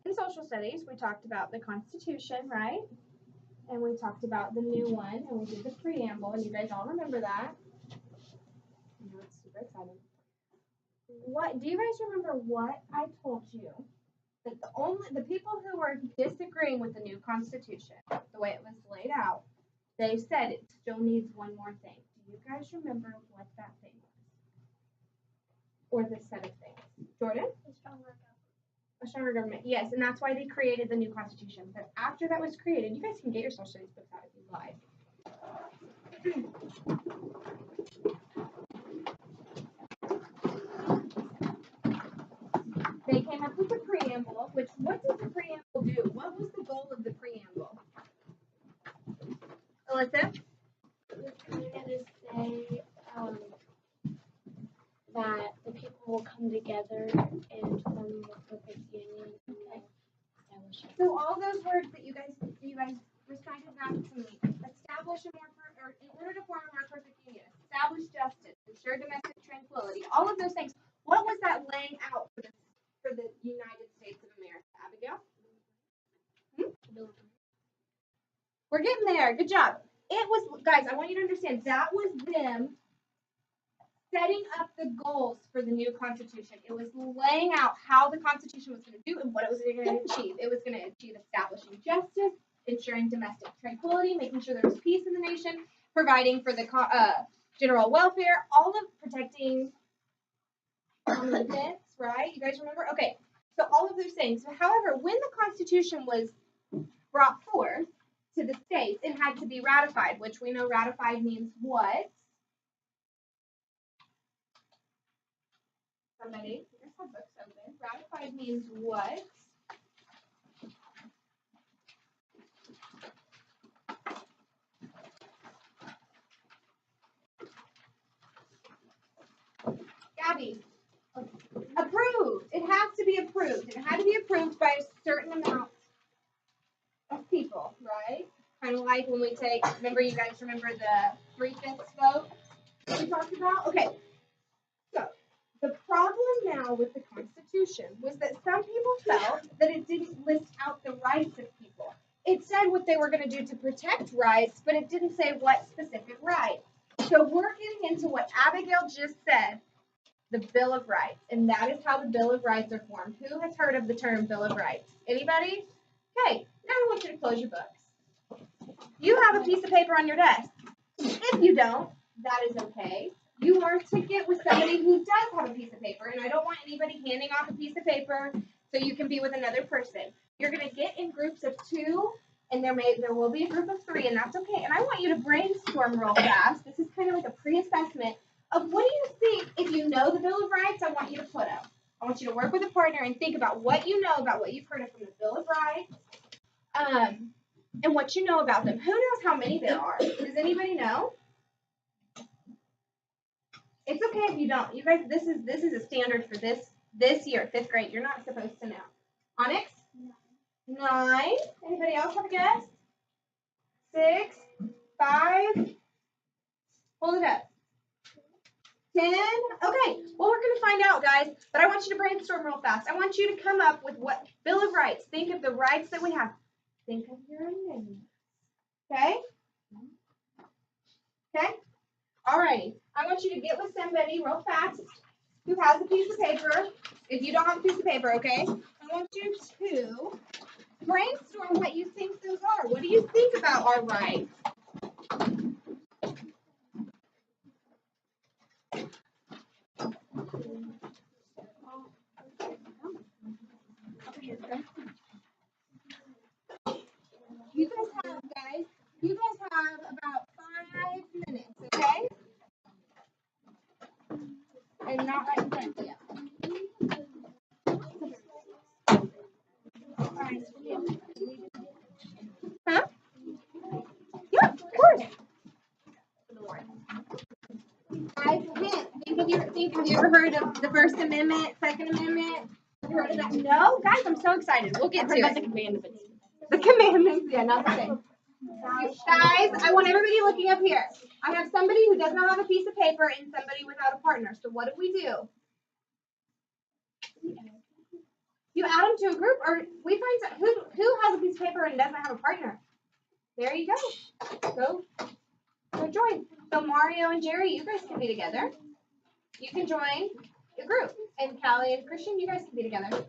in social studies, we talked about the Constitution, right? And we talked about the new one, and we did the preamble, and you guys all remember that. I know it's super exciting. What do you guys remember what I told you? That the people who were disagreeing with the new Constitution, the way it was laid out, they said it still needs one more thing. Do you guys remember what that thing was? Or the set of things? Jordan? A stronger government. Yes, and that's why they created the new Constitution. But after that was created, you guys can get your social studies books out if you like. They came up with the preamble, which what did the preamble do? What was the goal of the preamble? Alyssa? It was going to say that the people will come together and form a perfect union. Okay. So all those words that you guys recited back to me, establish or in order to form a more perfect union, establish justice, ensure domestic tranquility, all of those things. What was that laying out for the United States of America, Abigail? We're getting there. Good job. It was, guys, I want you to understand, that was them setting up the goals for the new Constitution. It was laying out how the Constitution was going to do and what it was going to achieve. It was going to achieve establishing justice, ensuring domestic tranquility, making sure there was peace in the nation, providing for the general welfare, all of protecting common events, right? You guys remember? Okay, so all of those things. However, when the Constitution was brought forth to the states, it had to be ratified, which we know ratified means what? Somebody, here's our books open. Ratified means what? Gabby, approved. It has to be approved. It had to be approved by a certain amount of people, right? Kind of like when we take, remember you guys remember the 3/5 vote that we talked about? Okay, so the problem now with the Constitution was that some people felt that it didn't list out the rights of people. It said what they were going to do to protect rights, but it didn't say what specific right. So we're getting into what Abigail just said, the Bill of Rights, and that is how the Bill of Rights are formed. Who has heard of the term Bill of Rights? Anybody? Okay, now I want you to close your books. You have a piece of paper on your desk. If you don't, that is okay. You are to get with somebody who does have a piece of paper, and I don't want anybody handing off a piece of paper so you can be with another person. You're going to get in groups of 2, and there will be a group of 3, and that's okay. And I want you to brainstorm real fast. This is kind of like a pre-assessment of what do you think, if you know the Bill of Rights, I want you to put up. I want you to work with a partner and think about what you know about what you've heard of from the Bill of Rights, and what you know about them. Who knows how many there are? Does anybody know? It's okay if you don't. You guys, this is a standard for this year, 5th grade. You're not supposed to know. Onyx? 9. Anybody else have a guess? 6, 5. Hold it up. 10. Okay. Well, we're gonna find out, guys. But I want you to brainstorm real fast. I want you to come up with what Bill of Rights. Think of the rights that we have. Think of your amendments. Okay? Okay? Alrighty. I want you to get with somebody real fast who has a piece of paper. If you don't have a piece of paper, okay? I want you to brainstorm what you think those are. What do you think about our rights? You guys have about 5 minutes, okay? And not right in front of you. Huh? Yeah, of course. Have you ever heard of the First Amendment, Second Amendment? Have you heard of that? No? Guys, I'm so excited. We'll get to it. The commandments. The commandments, yeah, not the same. Guys, I want everybody looking up here. I have somebody who does not have a piece of paper and somebody without a partner. So what do? You add them to a group, or we find who has a piece of paper and doesn't have a partner. There you go. Go join. So Mario and Jerry, you guys can be together. You can join the group. And Callie and Christian, you guys can be together.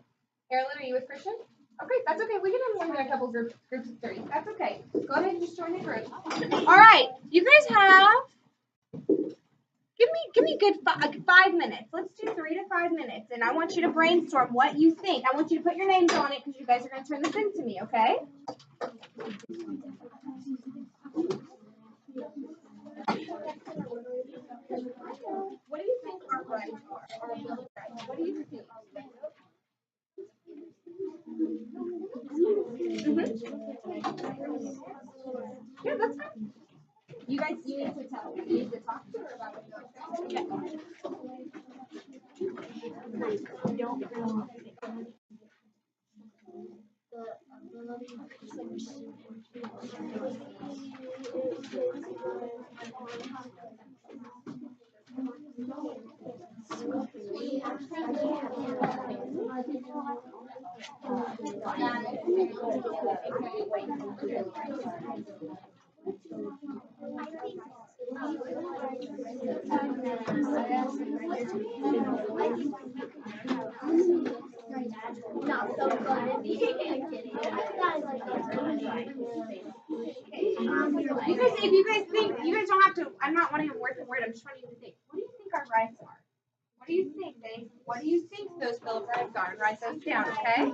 Erilyn, are you with Christian? Okay, that's okay. We can have more than a couple groups of 3. That's okay. Go ahead and just join the group. All right, you guys have. Give me a good 5 minutes. Let's do 3 to 5 minutes, and I want you to brainstorm what you think. I want you to put your names on it because you guys are going to turn this in to me, okay? What do you think our rights are? Our Bill of Rights. What do you think? Yeah, that's fine. You guys, you need to talk to her about it. Not so funny. You guys, if you guys think, you guys don't have to, I'm not wanting them word for word, I'm just wanting you to think, what do you think our rights are? What do you think, Dave? What do you think those Bill of Rights are? Write those down, okay?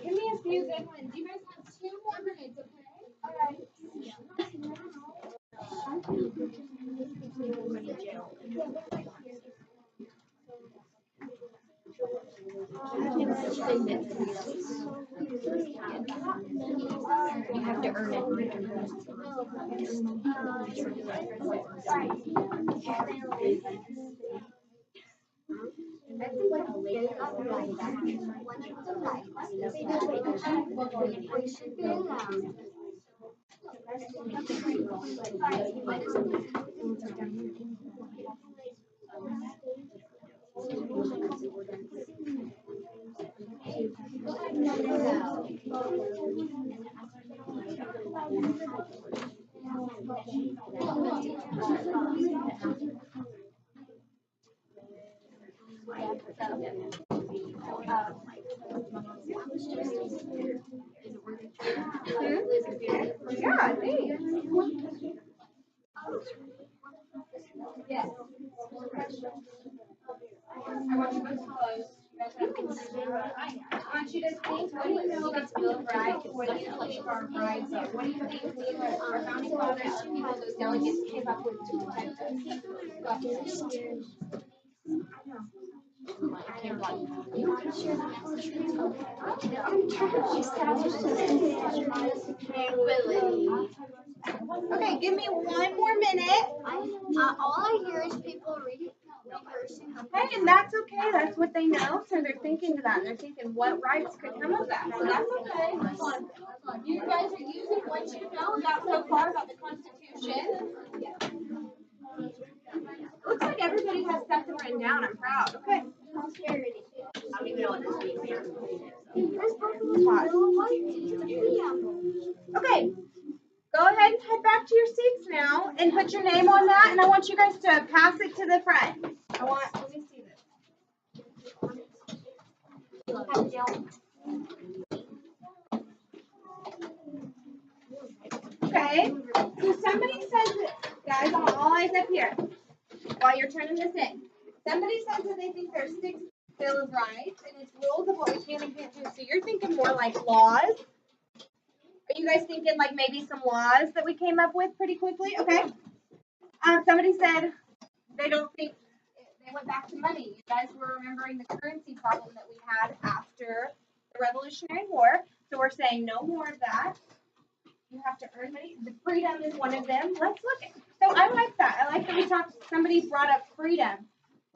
Give me a few good ones. You guys have 2 more minutes, okay? All right. You have to earn it. Yeah, thanks. Yes. I want you both to close. I want you to think, what do you know about the Bill of Rights? What do you think our rights are? What do you think our founding fathers, those delegates came up with to protect us? Okay, give me 1 more minute. All I hear is people rehearsing. Hey, and that's okay. That's what they know. So they're thinking of that. They're thinking what rights could come of that. So that's okay. You guys are using what you know about so far about the Constitution. Looks like everybody has something written down. I'm proud. Okay. I don't even know what this means. Okay. Go ahead and head back to your seats now and put your name on that. And I want you guys to pass it to the front. Let me see this. Okay, so somebody says that, guys, all eyes up here, while you're turning this in. Somebody says that they think there's 6 Bill of Rights, and it's rules of what we can and can't do. So you're thinking more like laws? Are you guys thinking like maybe some laws that we came up with pretty quickly? Okay. Somebody said they don't think, they went back to money. You guys were remembering the currency problem that we had after the Revolutionary War. So we're saying no more of that. You have to earn money. The freedom is one of them. Let's look at. So I like that. I like that we talked. Somebody brought up freedom.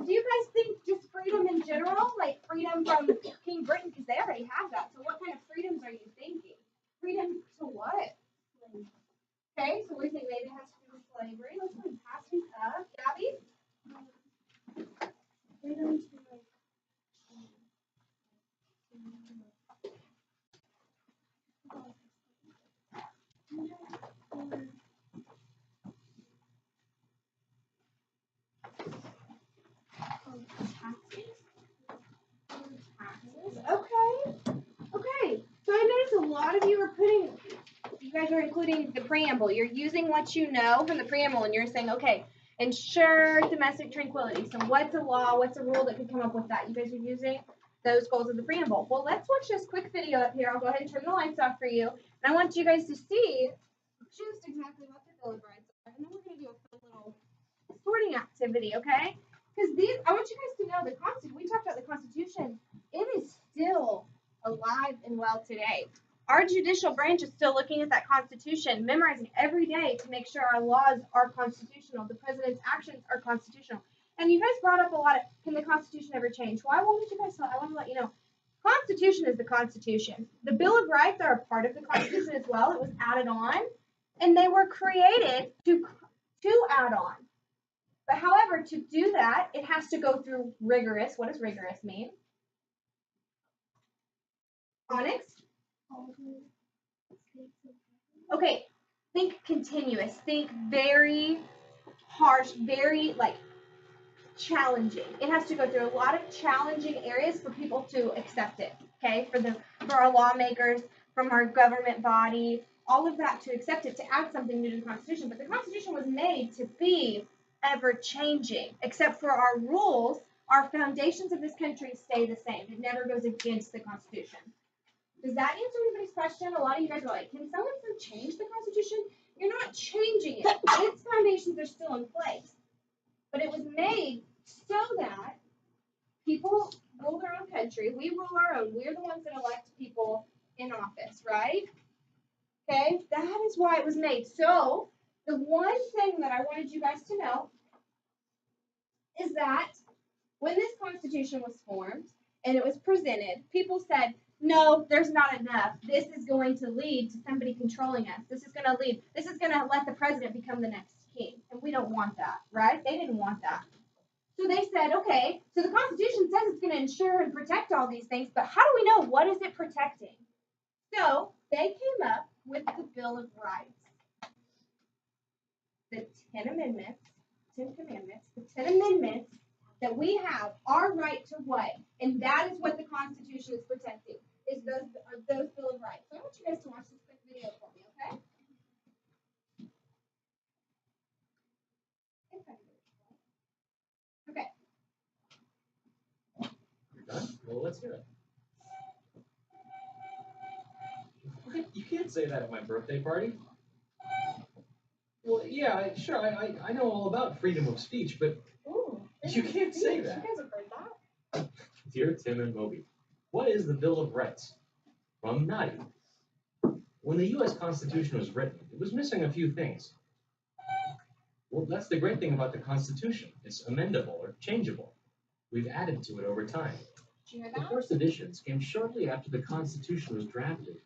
Do you guys think just freedom in general, like freedom from King Britain, because they already have that? So what kind of freedoms are you thinking? Freedom to what? Okay, so we think maybe it has to do with slavery. Let's go and pass these up. Gabby? Freedom to Okay. So I noticed a lot of you are you guys are including the preamble. You're using what you know from the preamble, and you're saying, okay, ensure domestic tranquility. So what's a law? What's a rule that could come up with that? You guys are using those goals of the preamble. Well, let's watch this quick video up here. I'll go ahead and turn the lights off for you. And I want you guys to see just exactly what the Bill of Rights are. And then we're going to do a fun little sorting activity, okay? Because I want you guys to know the Constitution, we talked about the Constitution, it is still alive and well today. Our judicial branch is still looking at that Constitution, memorizing every day to make sure our laws are constitutional, the president's actions are constitutional. And you guys brought up a lot of, can the Constitution ever change? Well, I wanted you guys to, I want to let you know, Constitution is the Constitution. The Bill of Rights are a part of the Constitution as well. It was added on, and they were created to add on. But however, to do that, it has to go through rigorous. What does rigorous mean? Onyx? Okay, think continuous. Think very harsh, very challenging. It has to go through a lot of challenging areas for people to accept it. Okay, for our lawmakers, from our government body, all of that to accept it, to add something new to the Constitution. But the Constitution was made to be ever changing, except for our rules, our foundations of this country stay the same. It never goes against the Constitution. Does that answer anybody's question? A lot of you guys are like, can someone change the Constitution? You're not changing it. Its foundations are still in place. But it was made so that people rule their own country. We rule our own. We're the ones that elect people in office, right? Okay, that is why it was made. So the one thing that I wanted you guys to know is that when this Constitution was formed and it was presented, people said, no, there's not enough. This is going to lead to somebody controlling us. This is going to let the president become the next king. And we don't want that, right? They didn't want that. So they said, okay, so the Constitution says it's going to ensure and protect all these things, but how do we know what is it protecting? So they came up with the Bill of Rights. The 10 Amendments, 10 Commandments, the 10 Amendments that we have our right to what? And that is what the Constitution is protecting, is those Bill of Rights. So I want you guys to watch this quick video for me, okay? Okay. You're done? Well, let's hear it. You can't say that at my birthday party. Well, yeah, sure, I know all about freedom of speech, but you can't say that. You guys have heard that? Dear Tim and Moby, what is the Bill of Rights? From Nadi. When the U.S. Constitution was written, it was missing a few things. Well, that's the great thing about the Constitution. It's amendable or changeable. We've added to it over time. Did you hear The that? first editions came shortly after the Constitution was drafted.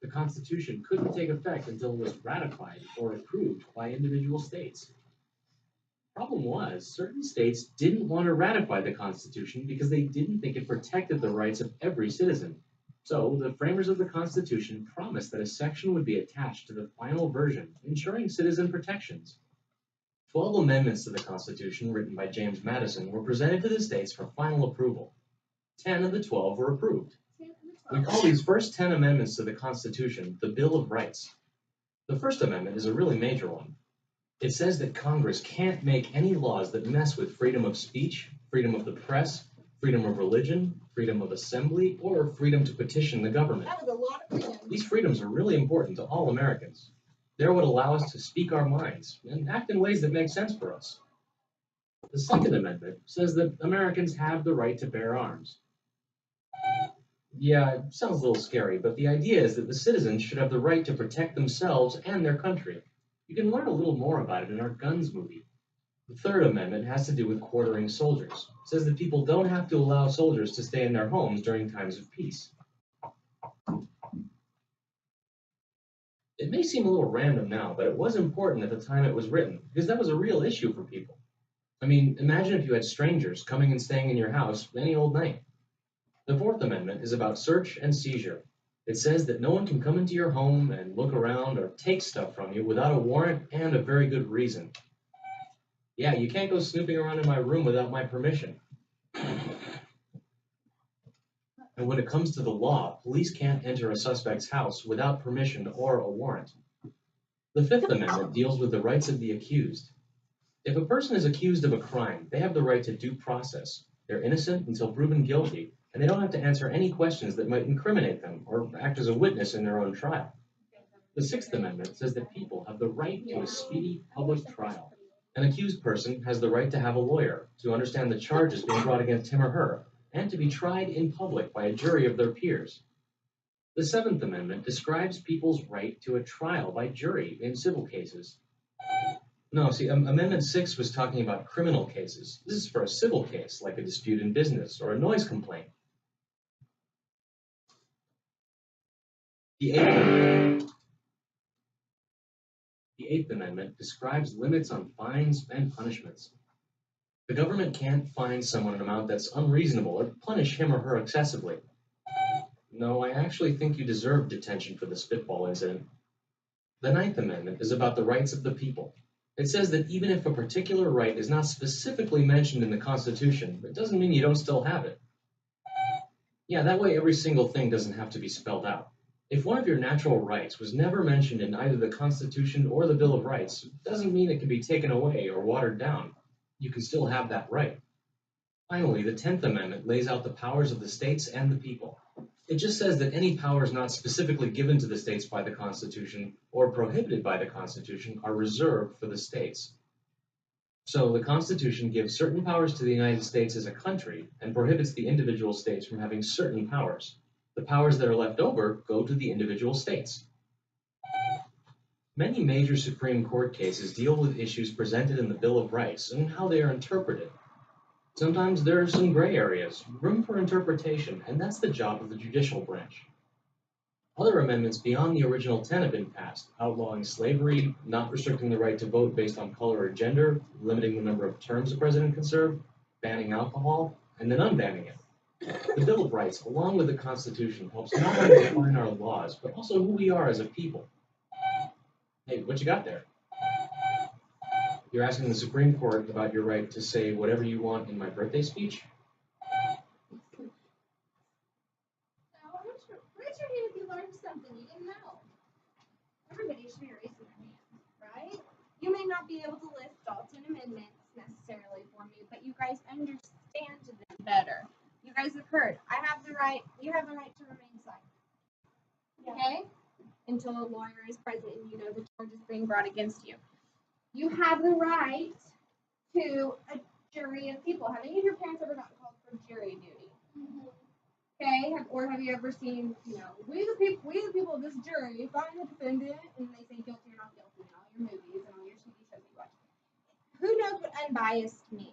The Constitution couldn't take effect until it was ratified or approved by individual states. Problem was, certain states didn't want to ratify the Constitution because they didn't think it protected the rights of every citizen. So, the framers of the Constitution promised that a section would be attached to the final version, ensuring citizen protections. 12 amendments to the Constitution, written by James Madison, were presented to the states for final approval. 10 of the 12 were approved. 10 of the We 12. call these first 10 amendments to the Constitution the Bill of Rights. The First Amendment is a really major one. It says that Congress can't make any laws that mess with freedom of speech, freedom of the press, freedom of religion, freedom of assembly, or freedom to petition the government. That was a lot of freedom. These freedoms are really important to all Americans. They're what allow us to speak our minds and act in ways that make sense for us. The Second Amendment says that Americans have the right to bear arms. Yeah, it sounds a little scary, but the idea is that the citizens should have the right to protect themselves and their country. You can learn a little more about it in our Guns movie. The Third Amendment has to do with quartering soldiers. It says that people don't have to allow soldiers to stay in their homes during times of peace. It may seem a little random now, but it was important at the time it was written, because that was a real issue for people. I mean, imagine if you had strangers coming and staying in your house any old night. The Fourth Amendment is about search and seizure. It says that no one can come into your home and look around or take stuff from you without a warrant and a very good reason. Yeah, you can't go snooping around in my room without my permission. And when it comes to the law, police can't enter a suspect's house without permission or a warrant. The Fifth Amendment deals with the rights of the accused. If a person is accused of a crime, they have the right to due process. They're innocent until proven guilty, and they don't have to answer any questions that might incriminate them or act as a witness in their own trial. The Sixth Amendment says that people have the right to a speedy public trial. An accused person has the right to have a lawyer, to understand the charges being brought against him or her, and to be tried in public by a jury of their peers. The Seventh Amendment describes people's right to a trial by jury in civil cases. No, see, Amendment 6 was talking about criminal cases. This is for a civil case, like a dispute in business or a noise complaint. The Eighth Amendment describes limits on fines and punishments. The government can't fine someone an amount that's unreasonable or punish him or her excessively. No, I actually think you deserve detention for the spitball incident. The Ninth Amendment is about the rights of the people. It says that even if a particular right is not specifically mentioned in the Constitution, it doesn't mean you don't still have it. Yeah, that way every single thing doesn't have to be spelled out. If one of your natural rights was never mentioned in either the Constitution or the Bill of Rights, it doesn't mean it can be taken away or watered down. You can still have that right. Finally, the 10th Amendment lays out the powers of the states and the people. It just says that any powers not specifically given to the states by the Constitution or prohibited by the Constitution are reserved for the states. So the Constitution gives certain powers to the United States as a country and prohibits the individual states from having certain powers. The powers that are left over go to the individual states. Many major Supreme Court cases deal with issues presented in the Bill of Rights and how they are interpreted. Sometimes there are some gray areas, room for interpretation, and that's the job of the judicial branch. Other amendments beyond the original 10 have been passed, outlawing slavery, not restricting the right to vote based on color or gender, limiting the number of terms a president can serve, banning alcohol, and then unbanning it. The Bill of Rights, along with the Constitution, helps not only define our laws, but also who we are as a people. Hey, what you got there? You're asking the Supreme Court about your right to say whatever you want in my birthday speech? Now, raise your hand if you learned something you didn't know. Everybody should be raising their hand, right? You may not be able to list all 10 amendments necessarily for me, but you guys understand them better. You guys have heard. You have the right to remain silent. Okay? Until a lawyer is present and you know the charge is being brought against you. You have the right to a jury of people. Have any of your parents ever gotten called for jury duty? Mm-hmm. Okay, have you ever seen, we the people of this jury find the defendant, and they say guilty or not guilty in all your movies and all your TV shows you watch. Who knows what unbiased means?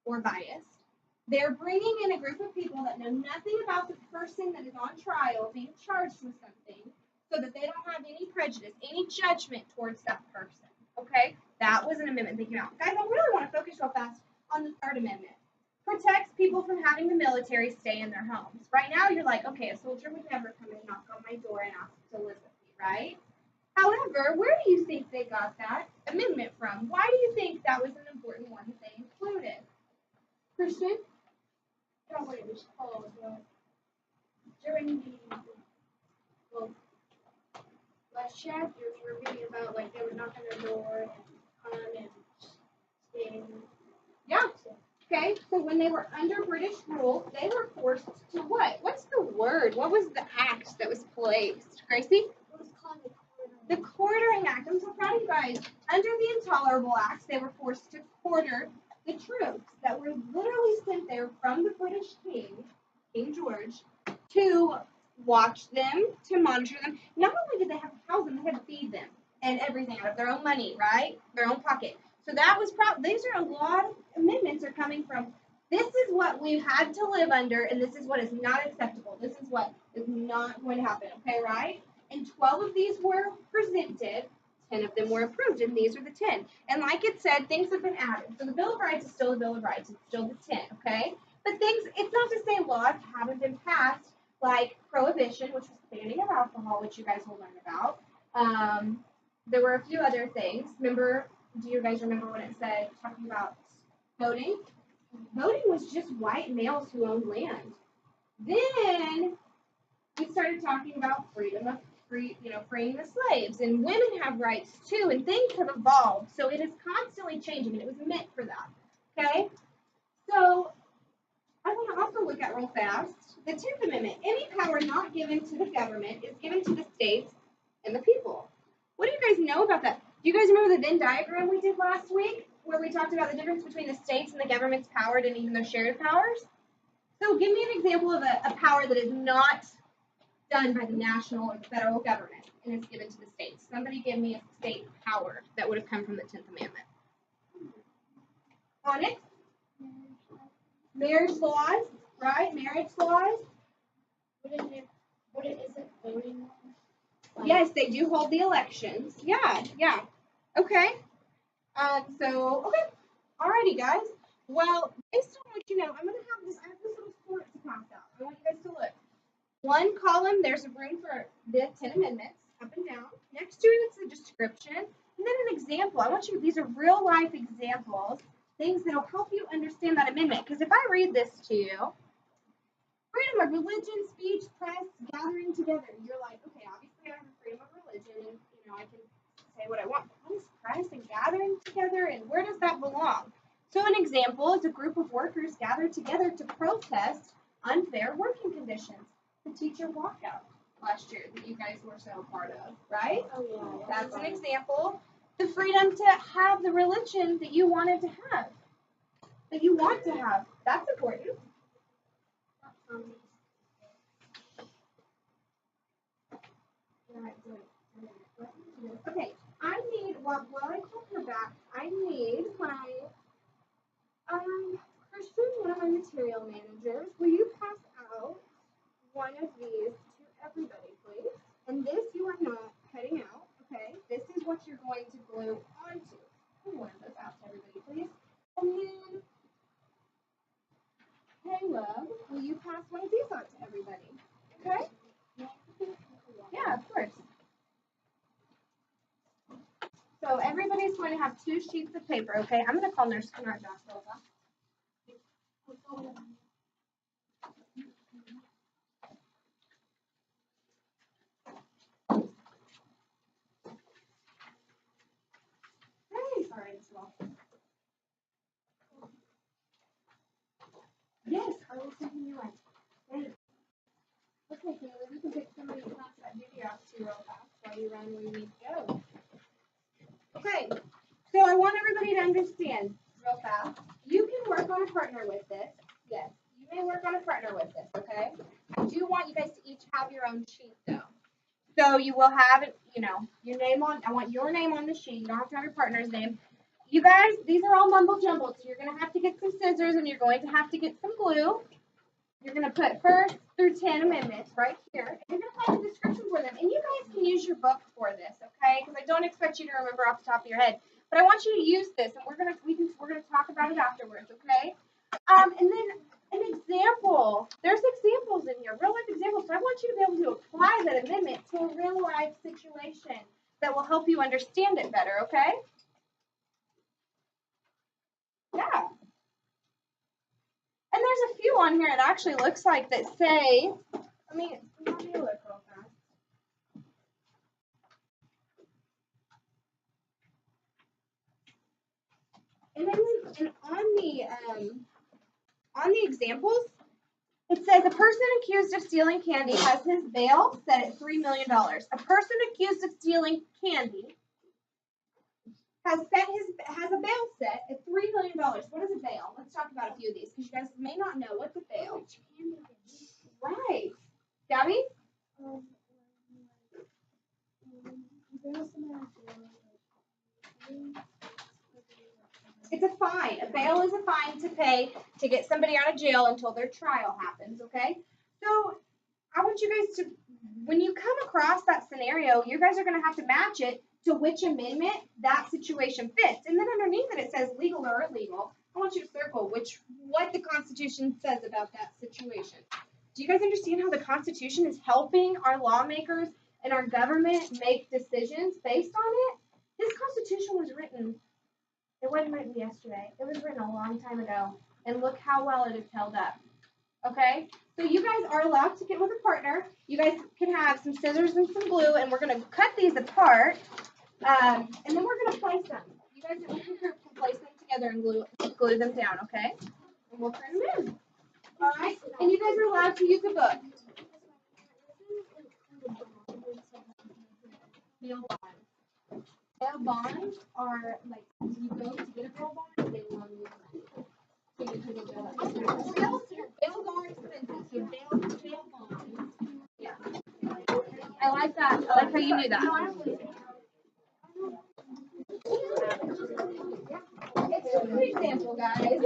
Or biased? They're bringing in a group of people that know nothing about the person that is on trial being charged with something, so that they don't have any prejudice, any judgment towards that person. Okay? That was an amendment that came out. Guys, I really want to focus real fast on the Third Amendment. Protects people from having the military stay in their homes. Right now, you're like, okay, a soldier would never come and knock on my door and ask to live with me, right? However, where do you think they got that amendment from? Why do you think that was an important one that they included? Christian? forgot what it was called, but during the well, last chapters, we were reading about like they would knock on their door and come and stay. Yeah. Okay, so when they were under British rule, they were forced to what? What's the word? What was the act that was placed? Gracie? It was called the The Quartering Act. I'm so proud of you guys. Under the Intolerable Acts, they were forced to quarter the troops that were literally sent there from the British king, King George, to watch them, to monitor them. Not only did they have to house them, they had to feed them and everything out of their own money, right? Their own pocket. So that was these are a lot of amendments are coming from. This is what we've had to live under, and this is what is not acceptable. This is what is not going to happen. Okay, right? And 12 of these were presented. 10 of them were approved, and these are the 10. And like it said, things have been added. So the Bill of Rights is still the Bill of Rights. It's still the 10. Okay, but it's not to say laws haven't been passed, like prohibition, which was banning of alcohol, which you guys will learn about. There were a few other things. Do you guys remember when it said, talking about voting? Voting was just white males who owned land. Then we started talking about freeing the slaves, and women have rights too, and things have evolved. So it is constantly changing, and it was meant for that. Okay? So I want to also look at real fast the 10th Amendment. Any power not given to the government is given to the states and the people. What do you guys know about that? Do you guys remember the Venn diagram we did last week, where we talked about the difference between the states and the government's power and even their shared powers? So give me an example of a power that is not done by the national or the federal government and is given to the states. Somebody give me a state power that would have come from the 10th Amendment. Onyx? Marriage laws, right? Marriage laws. What it isn't voting on? Yes, they do hold the elections. Yeah. Okay. Okay. Alrighty, guys. Well, based on what you know, I have this little sport to pass out. I want you guys to look. One column, there's a room for the 10 amendments, up and down. Next to it, it's a description. And then an example. These are real life examples, things that'll help you understand that amendment. Because if I read this to you, freedom of religion, speech, press, gathering together. You're like, okay, obviously I have freedom of religion, and I can say what I want. What is press and gathering together, and where does that belong? So an example is a group of workers gathered together to protest unfair working conditions. The teacher walkout last year that you guys were so a part of, right? Oh yeah. That's an example. The freedom to have the religion that you wanted to have, that you want to have. That's important. Okay, I need, while I call her back, I need my, Christian, one of my material managers, will you pass out one of these to everybody, please? And this you are not cutting out, okay? This is what you're going to glue onto. One of those out to everybody, please. And then, Caleb, will you pass one of these out to everybody? Okay? Yeah, of course. So everybody's going to have 2 sheets of paper, okay? I'm going to call Nurse Kennard back real fast. Hey, sorry, Miss Wall. Yes, I will send you one. Thanks. Okay, Caleb, you can pick somebody to pass that duty off to real fast while you run where you need to go. Okay, so I want everybody to understand real fast. You can work on a partner with this. Yes, you may work on a partner with this, okay? I do want you guys to each have your own sheet, though. So you will have, your name on, I want your name on the sheet. You don't have to have your partner's name. You guys, these are all mumble jumbled, so you're going to have to get some scissors and you're going to have to get some glue. You're going to put 1st through 10 amendments right here. And you're going to have a description for them. And you guys can use your book for this, okay? Because I don't expect you to remember off the top of your head. But I want you to use this, and we're gonna talk about it afterwards, okay? And then an example. There's examples in here, real life examples. So I want you to be able to apply that amendment to a real life situation that will help you understand it better, okay? Yeah. there's a few on here it actually looks like that say, let me look real fast. And then on the examples, it says a person accused of stealing candy has his bail set at $3 million. A person accused of stealing candy has a bail set at $3 million. What is a bail? Let's talk about a few of these because you guys may not know what's a bail. Right. Gabby? It's a fine. A bail is a fine to pay to get somebody out of jail until their trial happens, okay? So I want you guys to, when you come across that scenario, you guys are going to have to match it to which amendment that situation fits. And then underneath it says legal or illegal. I want you to circle what the Constitution says about that situation. Do you guys understand how the Constitution is helping our lawmakers and our government make decisions based on it? This Constitution was written, it wasn't written yesterday. It was written a long time ago. And look how well it has held up. Okay? So you guys are allowed to get with a partner. You guys can have some scissors and some glue, and we're going to cut these apart. And then we're going to place them. You guys in your group can place them together and glue them down, okay? And we'll turn them in. All right? And you guys are allowed to use a book. Bail bonds. Bail bonds are like, you go to get a bail bond, they loan you money. So you can go bail are expensive, so bail bonds. Yeah. I like that. I like how you knew that. It's just an example, guys.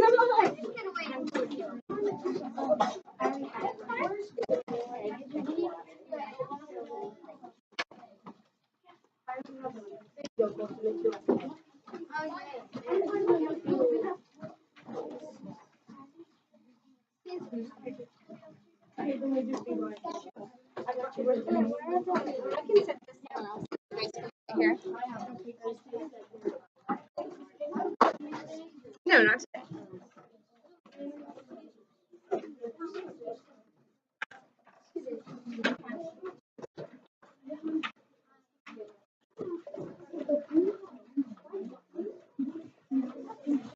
Here. No, not